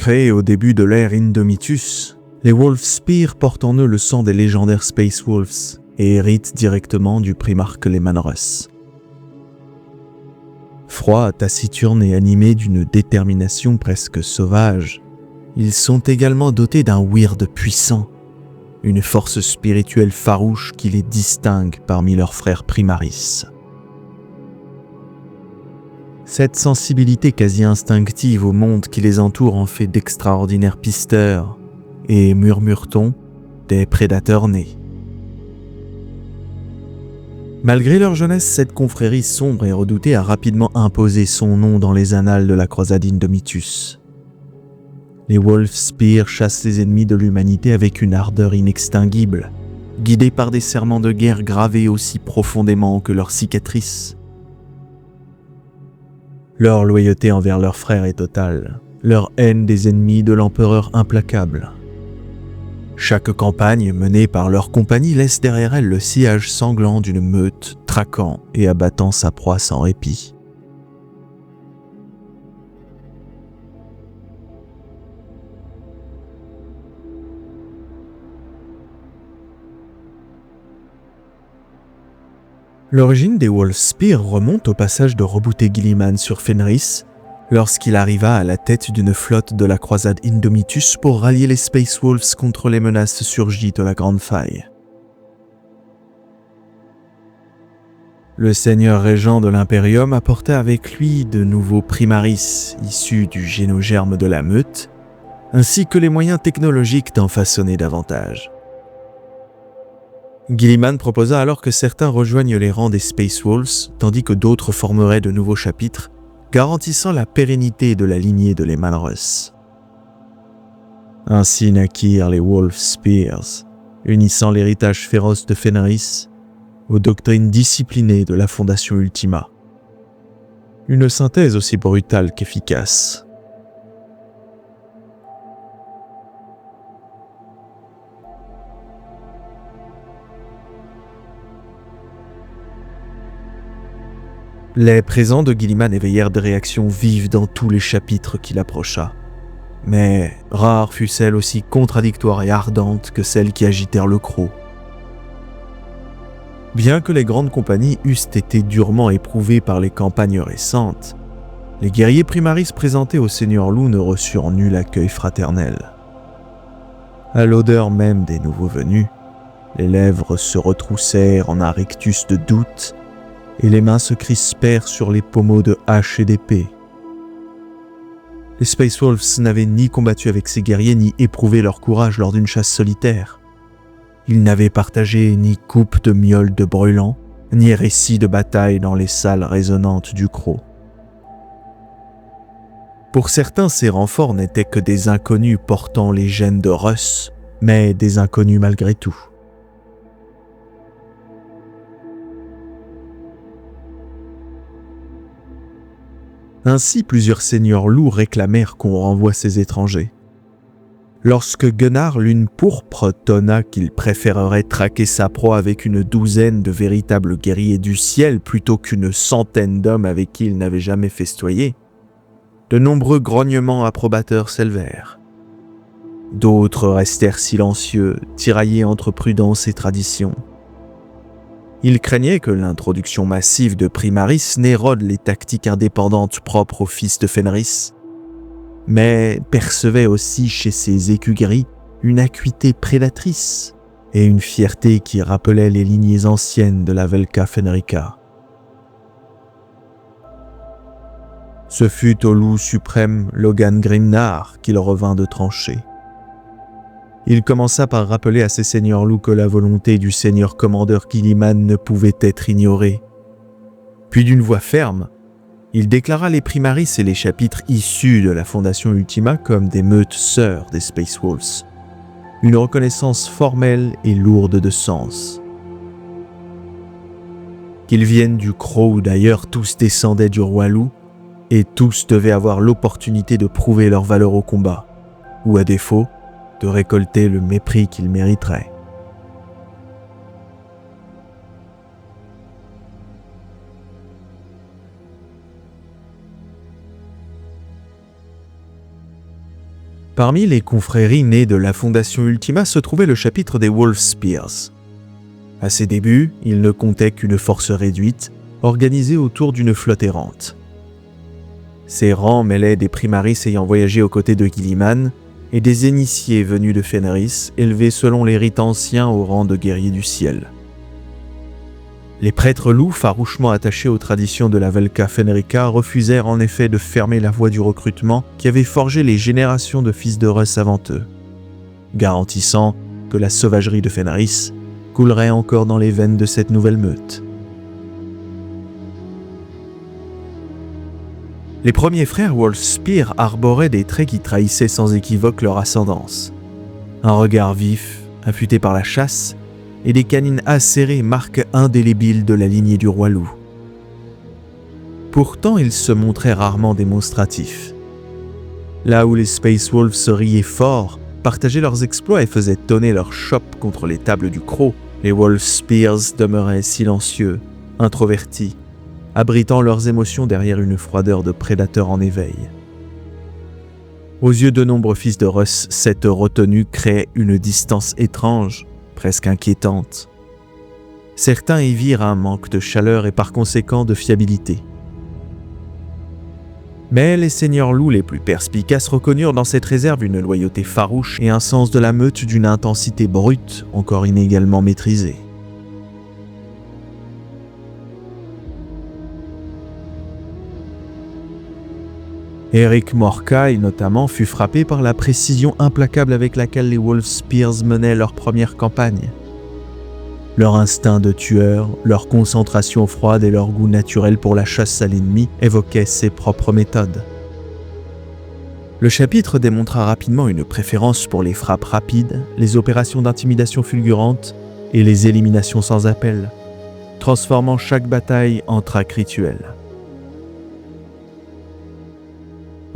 Créés au début de l'ère Indomitus, les Wolfspear portent en eux le sang des légendaires Space Wolves et héritent directement du primarque Leman Russ. Froids, taciturnes et animés d'une détermination presque sauvage, ils sont également dotés d'un Wyrd puissant, une force spirituelle farouche qui les distingue parmi leurs frères Primaris. Cette sensibilité quasi instinctive au monde qui les entoure en fait d'extraordinaires pisteurs et, murmure-t-on, des prédateurs nés. Malgré leur jeunesse, cette confrérie sombre et redoutée a rapidement imposé son nom dans les annales de la croisade Indomitus. Les Wolfspear chassent les ennemis de l'humanité avec une ardeur inextinguible, guidés par des serments de guerre gravés aussi profondément que leurs cicatrices. Leur loyauté envers leurs frères est totale, leur haine des ennemis de l'empereur implacable. Chaque campagne menée par leur compagnie laisse derrière elle le sillage sanglant d'une meute traquant et abattant sa proie sans répit. L'origine des Wolfspear remonte au passage de Roboute Guilliman sur Fenris, lorsqu'il arriva à la tête d'une flotte de la croisade Indomitus pour rallier les Space Wolves contre les menaces surgies de la Grande Faille. Le seigneur régent de l'Imperium apportait avec lui de nouveaux Primaris issus du génogerme de la meute, ainsi que les moyens technologiques d'en façonner davantage. Guilliman proposa alors que certains rejoignent les rangs des Space Wolves, tandis que d'autres formeraient de nouveaux chapitres, garantissant la pérennité de la lignée de Leman Russ. Ainsi naquirent les Wolfspears, unissant l'héritage féroce de Fenris aux doctrines disciplinées de la Fondation Ultima. Une synthèse aussi brutale qu'efficace. Les présents de Guilliman éveillèrent des réactions vives dans tous les chapitres qu'il approcha. Mais rare fut celle aussi contradictoire et ardente que celles qui agitèrent le croc. Bien que les grandes compagnies eussent été durement éprouvées par les campagnes récentes, les guerriers Primaris présentés au Seigneur Loup ne reçurent nul accueil fraternel. À l'odeur même des nouveaux venus, les lèvres se retroussèrent en un rictus de doute et les mains se crispèrent sur les pommeaux de haches et d'épées. Les Space Wolves n'avaient ni combattu avec ces guerriers ni éprouvé leur courage lors d'une chasse solitaire. Ils n'avaient partagé ni coupe de miel de brûlant, ni récit de bataille dans les salles résonnantes du croc. Pour certains, ces renforts n'étaient que des inconnus portant les gènes de Russ, mais des inconnus malgré tout. Ainsi, plusieurs seigneurs loups réclamèrent qu'on renvoie ces étrangers. Lorsque Gunnar Lune Pourpre tonna qu'il préférerait traquer sa proie avec une douzaine de véritables guerriers du ciel plutôt qu'une centaine d'hommes avec qui il n'avait jamais festoyé, de nombreux grognements approbateurs s'élevèrent. D'autres restèrent silencieux, tiraillés entre prudence et tradition. Ils craignaient que l'introduction massive de Primaris n'érode les tactiques indépendantes propres aux fils de Fenris, mais percevaient aussi chez ces écus gris une acuité prédatrice et une fierté qui rappelaient les lignées anciennes de la Velka Fenrica. Ce fut au loup suprême Logan Grimnar qu'il revint de trancher. Il commença par rappeler à ses seigneurs loups que la volonté du seigneur commandeur Guilliman ne pouvait être ignorée. Puis d'une voix ferme, il déclara les Primaris et les chapitres issus de la Fondation Ultima comme des meutes sœurs des Space Wolves. Une reconnaissance formelle et lourde de sens. Qu'ils viennent du croc ou d'ailleurs, tous descendaient du roi loup, et tous devaient avoir l'opportunité de prouver leur valeur au combat, ou à défaut, de récolter le mépris qu'ils mériteraient. Parmi les confréries nées de la fondation Ultima se trouvait le chapitre des Wolf Spears. À ses débuts, il ne comptait qu'une force réduite, organisée autour d'une flotte errante. Ses rangs mêlaient des primaris ayant voyagé aux côtés de Guilliman et des initiés venus de Fenris, élevés selon les rites anciens au rang de guerriers du ciel. Les prêtres loups, farouchement attachés aux traditions de la Velka Fenrica, refusèrent en effet de fermer la voie du recrutement qui avait forgé les générations de fils de Russ avant eux, garantissant que la sauvagerie de Fenris coulerait encore dans les veines de cette nouvelle meute. Les premiers frères Wolfspear arboraient des traits qui trahissaient sans équivoque leur ascendance. Un regard vif, affûté par la chasse, et des canines acérées marquent indélébiles de la lignée du roi loup. Pourtant, ils se montraient rarement démonstratifs. Là où les Space Wolves se riaient fort, partageaient leurs exploits et faisaient tonner leurs chopes contre les tables du croc, les Wolfspears demeuraient silencieux, introvertis, abritant leurs émotions derrière une froideur de prédateurs en éveil. Aux yeux de nombreux fils de Russ, cette retenue créait une distance étrange, presque inquiétante. Certains y virent un manque de chaleur et par conséquent de fiabilité. Mais les seigneurs loups les plus perspicaces reconnurent dans cette réserve une loyauté farouche et un sens de la meute d'une intensité brute encore inégalement maîtrisée. Eric Morkai, notamment, fut frappé par la précision implacable avec laquelle les Wolfspears menaient leur première campagne. Leur instinct de tueur, leur concentration froide et leur goût naturel pour la chasse à l'ennemi évoquaient ses propres méthodes. Le chapitre démontra rapidement une préférence pour les frappes rapides, les opérations d'intimidation fulgurantes et les éliminations sans appel, transformant chaque bataille en trac rituel.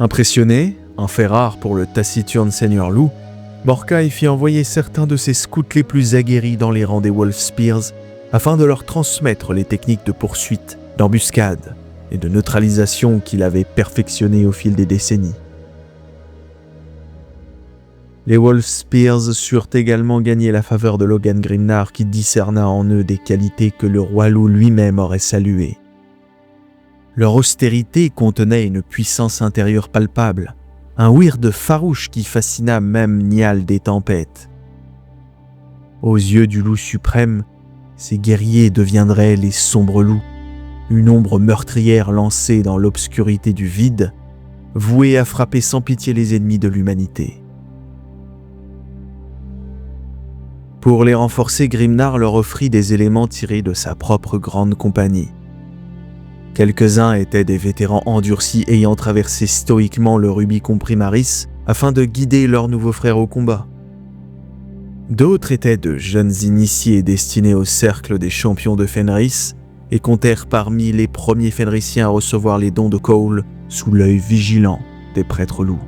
Impressionné, un fait rare pour le taciturne seigneur loup, Morkai fit envoyer certains de ses scouts les plus aguerris dans les rangs des Wolfspears afin de leur transmettre les techniques de poursuite, d'embuscade et de neutralisation qu'il avait perfectionnées au fil des décennies. Les Wolfspears surent également gagner la faveur de Logan Grimnar qui discerna en eux des qualités que le roi loup lui-même aurait saluées. Leur austérité contenait une puissance intérieure palpable, un weird farouche qui fascina même Niall des tempêtes. Aux yeux du loup suprême, ces guerriers deviendraient les sombres loups, une ombre meurtrière lancée dans l'obscurité du vide, vouée à frapper sans pitié les ennemis de l'humanité. Pour les renforcer, Grimnar leur offrit des éléments tirés de sa propre grande compagnie. Quelques-uns étaient des vétérans endurcis ayant traversé stoïquement le Rubicon Primaris afin de guider leurs nouveaux frères au combat. D'autres étaient de jeunes initiés destinés au cercle des champions de Fenris et comptèrent parmi les premiers Fenrisiens à recevoir les dons de Cole sous l'œil vigilant des prêtres loups.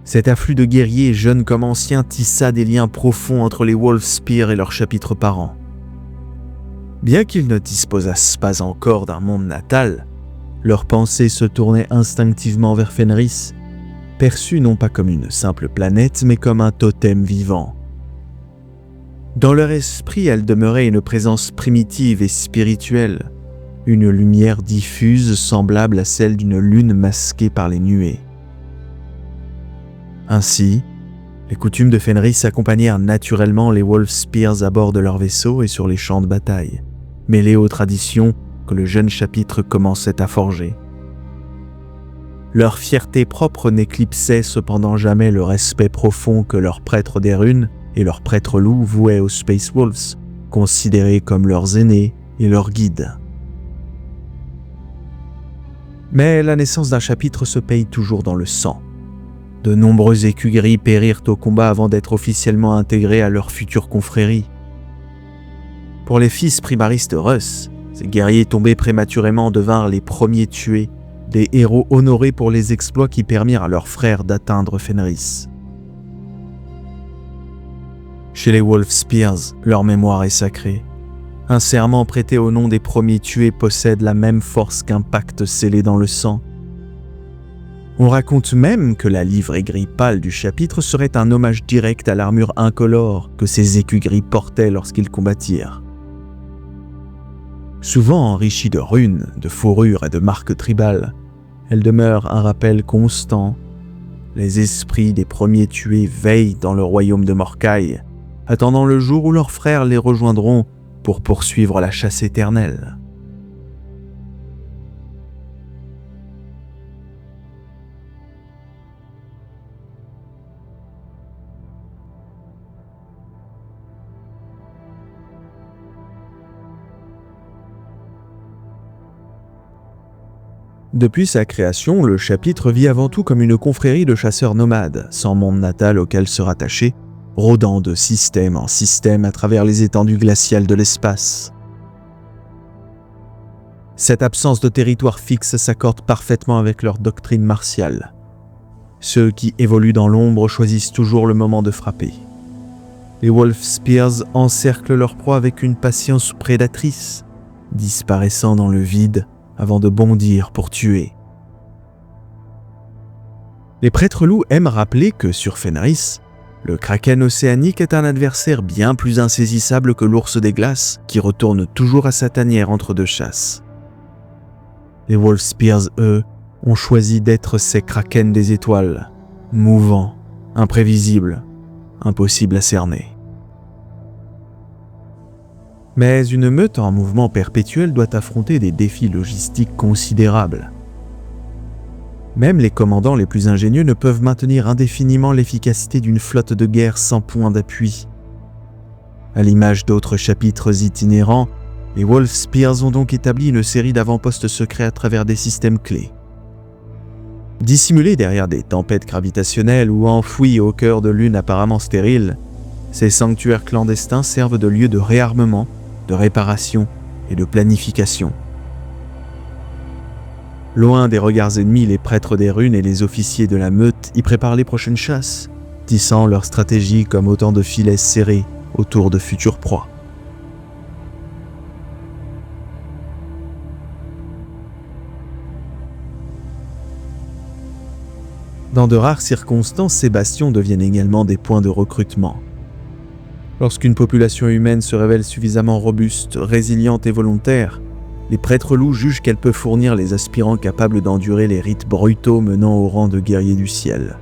Cet afflux de guerriers, jeunes comme anciens, tissa des liens profonds entre les Wolfspear et leurs chapitres parents. Bien qu'ils ne disposassent pas encore d'un monde natal, leurs pensées se tournaient instinctivement vers Fenris, perçue non pas comme une simple planète, mais comme un totem vivant. Dans leur esprit, elle demeurait une présence primitive et spirituelle, une lumière diffuse semblable à celle d'une lune masquée par les nuées. Ainsi, les coutumes de Fenris accompagnèrent naturellement les Wolfspears à bord de leurs vaisseaux et sur les champs de bataille, mêlés aux traditions que le jeune chapitre commençait à forger. Leur fierté propre n'éclipsait cependant jamais le respect profond que leurs prêtres des runes et leurs prêtres loups vouaient aux Space Wolves, considérés comme leurs aînés et leurs guides. Mais la naissance d'un chapitre se paye toujours dans le sang. De nombreux écus gris périrent au combat avant d'être officiellement intégrés à leur future confrérie. Pour les fils primaristes de Russ, ces guerriers tombés prématurément devinrent les premiers tués, des héros honorés pour les exploits qui permirent à leurs frères d'atteindre Fenris. Chez les Wolfspears, leur mémoire est sacrée. Un serment prêté au nom des premiers tués possède la même force qu'un pacte scellé dans le sang. On raconte même que la livrée gris pâle du chapitre serait un hommage direct à l'armure incolore que ces écus gris portaient lorsqu'ils combattirent. Souvent enrichie de runes, de fourrures et de marques tribales, elle demeure un rappel constant. Les esprits des premiers tués veillent dans le royaume de Morkai, attendant le jour où leurs frères les rejoindront pour poursuivre la chasse éternelle. Depuis sa création, le chapitre vit avant tout comme une confrérie de chasseurs nomades, sans monde natal auquel se rattacher, rôdant de système en système à travers les étendues glaciales de l'espace. Cette absence de territoire fixe s'accorde parfaitement avec leur doctrine martiale. Ceux qui évoluent dans l'ombre choisissent toujours le moment de frapper. Les Wolf Spears encerclent leur proie avec une patience prédatrice, disparaissant dans le vide avant de bondir pour tuer. Les prêtres loups aiment rappeler que sur Fenris, le kraken océanique est un adversaire bien plus insaisissable que l'ours des glaces qui retourne toujours à sa tanière entre deux chasses. Les Wolf Spears, eux, ont choisi d'être ces krakens des étoiles, mouvants, imprévisibles, impossibles à cerner. Mais une meute en mouvement perpétuel doit affronter des défis logistiques considérables. Même les commandants les plus ingénieux ne peuvent maintenir indéfiniment l'efficacité d'une flotte de guerre sans point d'appui. À l'image d'autres chapitres itinérants, les Wolf Spears ont donc établi une série d'avant-postes secrets à travers des systèmes clés. Dissimulés derrière des tempêtes gravitationnelles ou enfouis au cœur de lunes apparemment stériles, ces sanctuaires clandestins servent de lieu de réarmement, de réparation et de planification. Loin des regards ennemis, les prêtres des runes et les officiers de la meute y préparent les prochaines chasses, tissant leur stratégie comme autant de filets serrés autour de futures proies. Dans de rares circonstances, ces bastions deviennent également des points de recrutement. Lorsqu'une population humaine se révèle suffisamment robuste, résiliente et volontaire, les prêtres loups jugent qu'elle peut fournir les aspirants capables d'endurer les rites brutaux menant au rang de guerriers du ciel.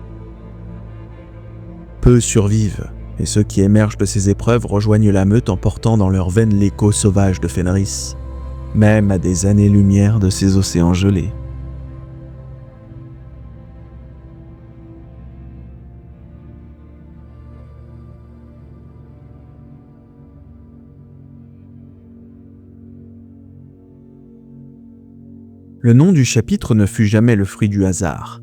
Peu survivent, et ceux qui émergent de ces épreuves rejoignent la meute en portant dans leurs veines l'écho sauvage de Fenris, même à des années-lumière de ces océans gelés. Le nom du chapitre ne fut jamais le fruit du hasard.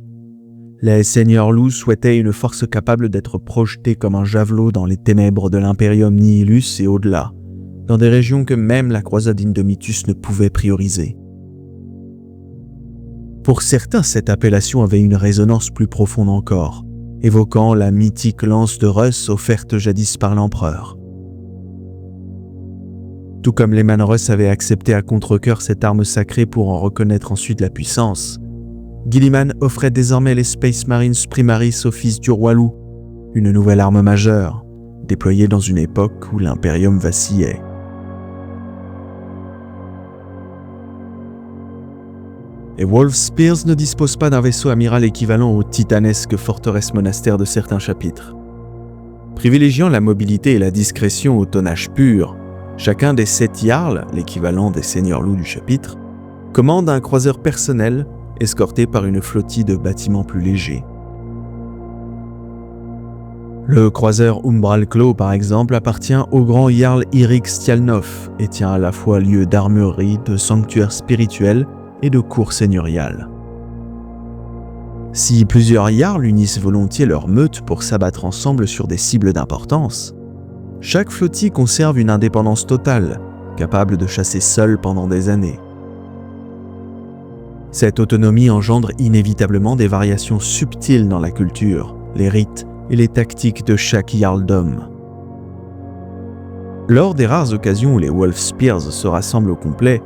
Les seigneurs loups souhaitaient une force capable d'être projetée comme un javelot dans les ténèbres de l'Imperium Nihilus et au-delà, dans des régions que même la croisade Indomitus ne pouvait prioriser. Pour certains, cette appellation avait une résonance plus profonde encore, évoquant la mythique lance de Russ offerte jadis par l'empereur. Tout comme les Manruss avaient accepté à contre-cœur cette arme sacrée pour en reconnaître ensuite la puissance, Guilliman offrait désormais les Space Marines Primaris au fils du roi loup, une nouvelle arme majeure, déployée dans une époque où l'Imperium vacillait. Les Wolf Spears ne disposent pas d'un vaisseau amiral équivalent aux titanesques forteresses monastères de certains chapitres. Privilégiant la mobilité et la discrétion au tonnage pur, chacun des 7 Jarls, l'équivalent des seigneurs loups du chapitre, commande un croiseur personnel escorté par une flottille de bâtiments plus légers. Le croiseur Umbral Claw, par exemple, appartient au grand Jarl Irik Stialnov et tient à la fois lieu d'armurerie, de sanctuaire spirituel et de cour seigneuriale. Si plusieurs Jarls unissent volontiers leur meute pour s'abattre ensemble sur des cibles d'importance, chaque flottille conserve une indépendance totale, capable de chasser seule pendant des années. Cette autonomie engendre inévitablement des variations subtiles dans la culture, les rites et les tactiques de chaque jarldom. Lors des rares occasions où les Wolf Spears se rassemblent au complet,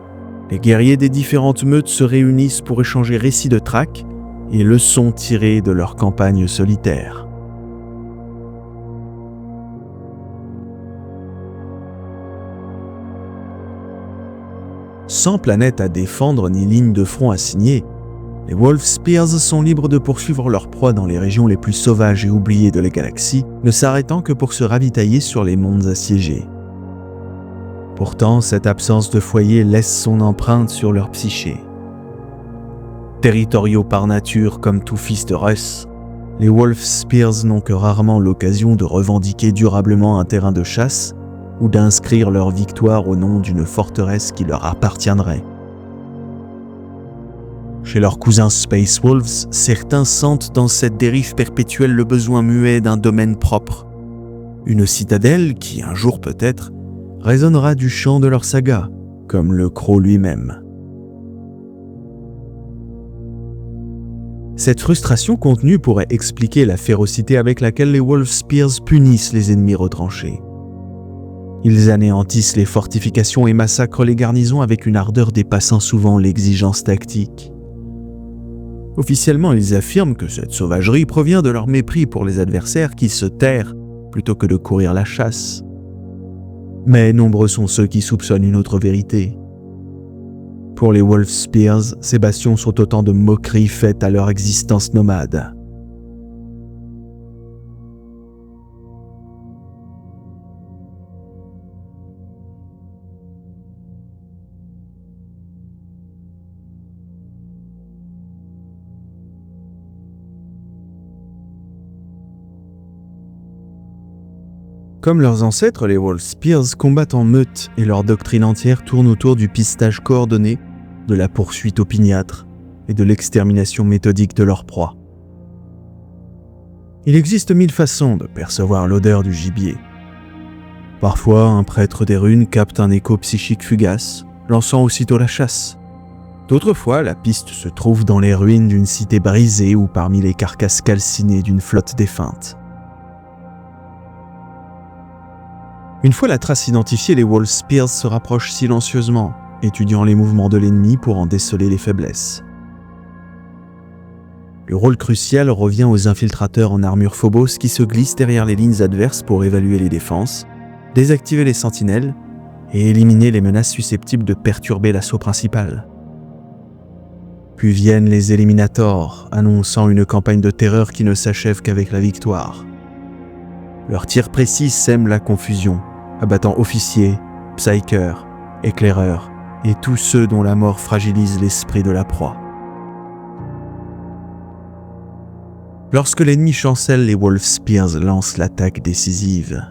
les guerriers des différentes meutes se réunissent pour échanger récits de traques et leçons tirées de leur campagne solitaire. Sans planète à défendre ni ligne de front à signer, les Wolf Spears sont libres de poursuivre leur proie dans les régions les plus sauvages et oubliées de la galaxie, ne s'arrêtant que pour se ravitailler sur les mondes assiégés. Pourtant, cette absence de foyer laisse son empreinte sur leur psyché. Territoriaux par nature comme tout fils de Russ, les Wolf Spears n'ont que rarement l'occasion de revendiquer durablement un terrain de chasse ou d'inscrire leur victoire au nom d'une forteresse qui leur appartiendrait. Chez leurs cousins Space Wolves, certains sentent dans cette dérive perpétuelle le besoin muet d'un domaine propre. Une citadelle qui, un jour peut-être, résonnera du chant de leur saga, comme le Croc lui-même. Cette frustration contenue pourrait expliquer la férocité avec laquelle les Wolf Spears punissent les ennemis retranchés. Ils anéantissent les fortifications et massacrent les garnisons avec une ardeur dépassant souvent l'exigence tactique. Officiellement, ils affirment que cette sauvagerie provient de leur mépris pour les adversaires qui se terrent plutôt que de courir la chasse. Mais nombreux sont ceux qui soupçonnent une autre vérité. Pour les Wolf Spears, ces bastions sont autant de moqueries faites à leur existence nomade. Comme leurs ancêtres, les Wolf Spears combattent en meute et leur doctrine entière tourne autour du pistage coordonné, de la poursuite opiniâtre et de l'extermination méthodique de leur proie. Il existe 1000 façons de percevoir l'odeur du gibier. Parfois, un prêtre des runes capte un écho psychique fugace, lançant aussitôt la chasse. D'autres fois, la piste se trouve dans les ruines d'une cité brisée ou parmi les carcasses calcinées d'une flotte défunte. Une fois la trace identifiée, les Wolf Spears se rapprochent silencieusement, étudiant les mouvements de l'ennemi pour en déceler les faiblesses. Le rôle crucial revient aux infiltrateurs en armure Phobos qui se glissent derrière les lignes adverses pour évaluer les défenses, désactiver les sentinelles et éliminer les menaces susceptibles de perturber l'assaut principal. Puis viennent les Eliminators, annonçant une campagne de terreur qui ne s'achève qu'avec la victoire. Leurs tirs précis sèment la confusion, abattant officiers, psychers, éclaireurs et tous ceux dont la mort fragilise l'esprit de la proie. Lorsque l'ennemi chancelle, les Wolf Spears lancent l'attaque décisive.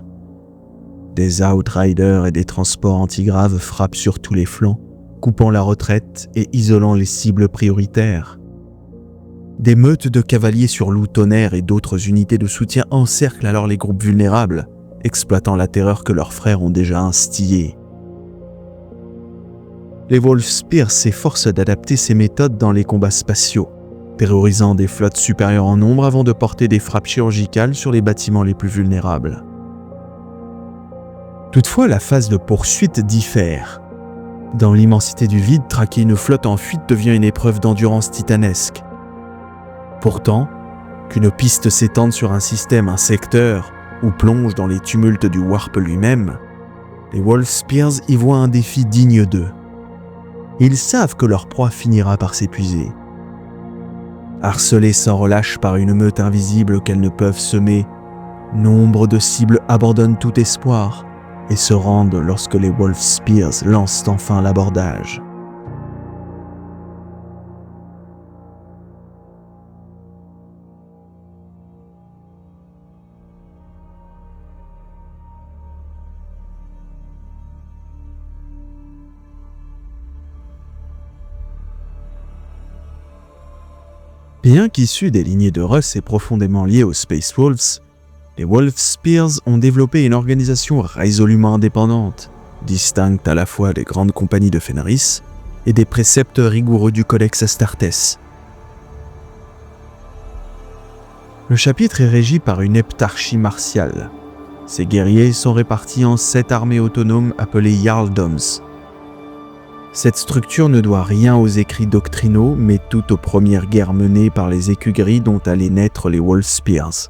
Des Outriders et des transports antigraves frappent sur tous les flancs, coupant la retraite et isolant les cibles prioritaires. Des meutes de cavaliers sur loup tonnerre et d'autres unités de soutien encerclent alors les groupes vulnérables, exploitant la terreur que leurs frères ont déjà instillée. Les Wolf Spears s'efforcent d'adapter ces méthodes dans les combats spatiaux, terrorisant des flottes supérieures en nombre avant de porter des frappes chirurgicales sur les bâtiments les plus vulnérables. Toutefois, la phase de poursuite diffère. Dans l'immensité du vide, traquer une flotte en fuite devient une épreuve d'endurance titanesque. Pourtant, qu'une piste s'étende sur un système, un secteur, ou plonge dans les tumultes du Warp lui-même, les Wolf Spears y voient un défi digne d'eux. Ils savent que leur proie finira par s'épuiser. Harcelées sans relâche par une meute invisible qu'elles ne peuvent semer, nombre de cibles abandonnent tout espoir et se rendent lorsque les Wolf Spears lancent enfin l'abordage. Bien qu'issus des lignées de Russ et profondément liés aux Space Wolves, les Wolf Spears ont développé une organisation résolument indépendante, distincte à la fois des grandes compagnies de Fenris et des préceptes rigoureux du Codex Astartes. Le chapitre est régi par une heptarchie martiale. Ces guerriers sont répartis en 7 armées autonomes appelées Jarldoms. Cette structure ne doit rien aux écrits doctrinaux, mais tout aux premières guerres menées par les écus gris dont allaient naître les Wolf Spears.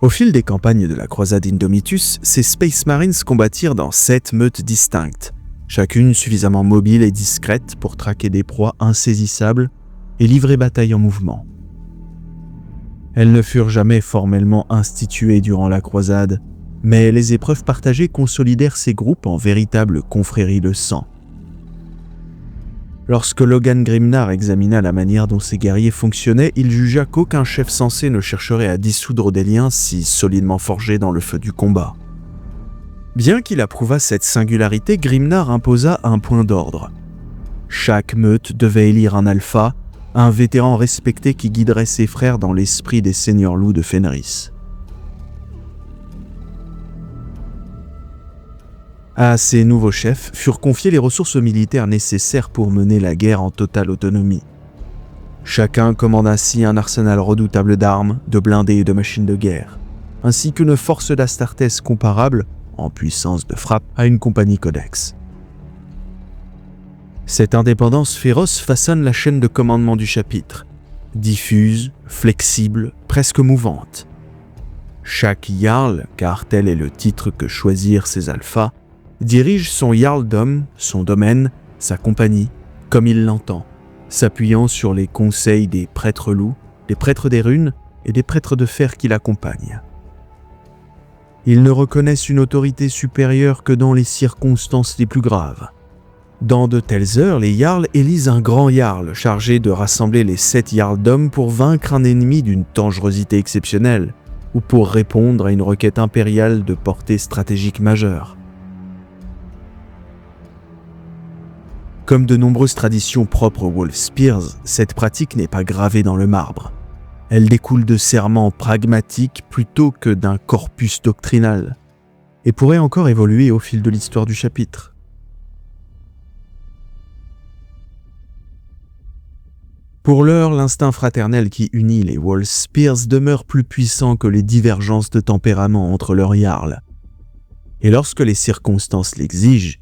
Au fil des campagnes de la croisade Indomitus, ces Space Marines combattirent dans 7 meutes distinctes, chacune suffisamment mobile et discrète pour traquer des proies insaisissables et livrer bataille en mouvement. Elles ne furent jamais formellement instituées durant la croisade, mais les épreuves partagées consolidèrent ces groupes en véritable confrérie de sang. Lorsque Logan Grimnar examina la manière dont ces guerriers fonctionnaient, il jugea qu'aucun chef sensé ne chercherait à dissoudre des liens si solidement forgés dans le feu du combat. Bien qu'il approuvât cette singularité, Grimnar imposa un point d'ordre. Chaque meute devait élire un alpha, un vétéran respecté qui guiderait ses frères dans l'esprit des seigneurs loups de Fenris. À ces nouveaux chefs furent confiées les ressources militaires nécessaires pour mener la guerre en totale autonomie. Chacun commande ainsi un arsenal redoutable d'armes, de blindés et de machines de guerre, ainsi qu'une force d'Astartes comparable, en puissance de frappe, à une compagnie codex. Cette indépendance féroce façonne la chaîne de commandement du chapitre, diffuse, flexible, presque mouvante. Chaque Jarl, car tel est le titre que choisirent ces alphas, dirige son Jarldom, son domaine, sa compagnie, comme il l'entend, s'appuyant sur les conseils des prêtres loups, des prêtres des runes et des prêtres de fer qui l'accompagnent. Ils ne reconnaissent une autorité supérieure que dans les circonstances les plus graves. Dans de telles heures, les Jarls élisent un grand Jarl chargé de rassembler les 7 Jarldoms pour vaincre un ennemi d'une dangerosité exceptionnelle ou pour répondre à une requête impériale de portée stratégique majeure. Comme de nombreuses traditions propres aux Wolf Spears, cette pratique n'est pas gravée dans le marbre. Elle découle de serments pragmatiques plutôt que d'un corpus doctrinal, et pourrait encore évoluer au fil de l'histoire du chapitre. Pour l'heure, l'instinct fraternel qui unit les Wolf Spears demeure plus puissant que les divergences de tempérament entre leurs Jarls. Et lorsque les circonstances l'exigent,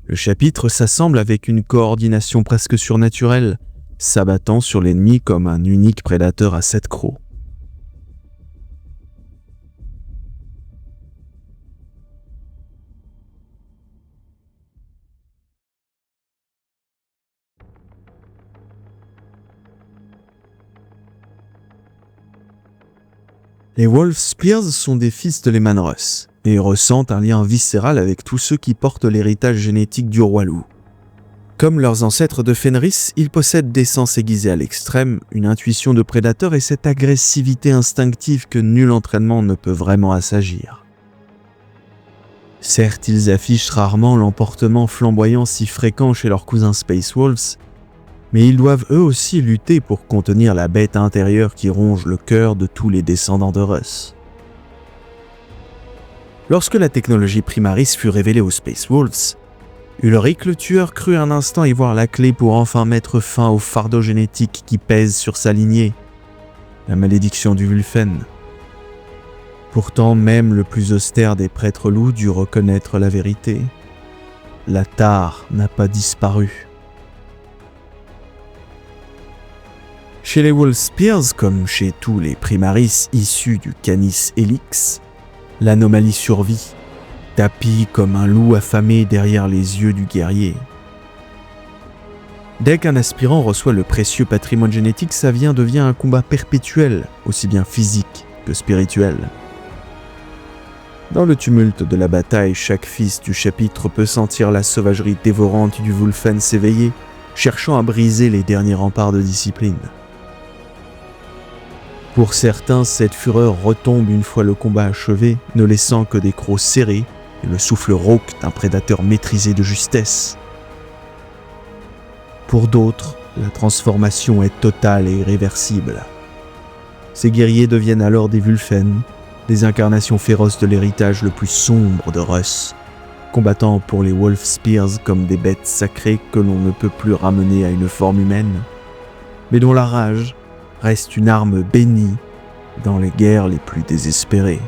le chapitre s'assemble avec une coordination presque surnaturelle, s'abattant sur l'ennemi comme un unique prédateur à 7 crocs. Les Wolf Spears sont des fils de Leman Russ et ressentent un lien viscéral avec tous ceux qui portent l'héritage génétique du roi loup. Comme leurs ancêtres de Fenris, ils possèdent des sens aiguisés à l'extrême, une intuition de prédateur et cette agressivité instinctive que nul entraînement ne peut vraiment assagir. Certes, ils affichent rarement l'emportement flamboyant si fréquent chez leurs cousins Space Wolves, mais ils doivent eux aussi lutter pour contenir la bête intérieure qui ronge le cœur de tous les descendants de Russ. Lorsque la technologie Primaris fut révélée aux Space Wolves, Ulrich le tueur crut un instant y voir la clé pour enfin mettre fin au fardeau génétique qui pèse sur sa lignée, la malédiction du Wulfen. Pourtant, même le plus austère des prêtres loups dut reconnaître la vérité. La tare n'a pas disparu. Chez les Wolf Spears, comme chez tous les Primaris issus du Canis Helix, l'anomalie survit, tapie comme un loup affamé derrière les yeux du guerrier. Dès qu'un aspirant reçoit le précieux patrimoine génétique, sa vie devient un combat perpétuel, aussi bien physique que spirituel. Dans le tumulte de la bataille, chaque fils du chapitre peut sentir la sauvagerie dévorante du Wulfen s'éveiller, cherchant à briser les derniers remparts de discipline. Pour certains, cette fureur retombe une fois le combat achevé, ne laissant que des crocs serrés et le souffle rauque d'un prédateur maîtrisé de justesse. Pour d'autres, la transformation est totale et irréversible. Ces guerriers deviennent alors des Wulfen, des incarnations féroces de l'héritage le plus sombre de Russ, combattant pour les Wolf Spears comme des bêtes sacrées que l'on ne peut plus ramener à une forme humaine, mais dont la rage reste une arme bénie dans les guerres les plus désespérées.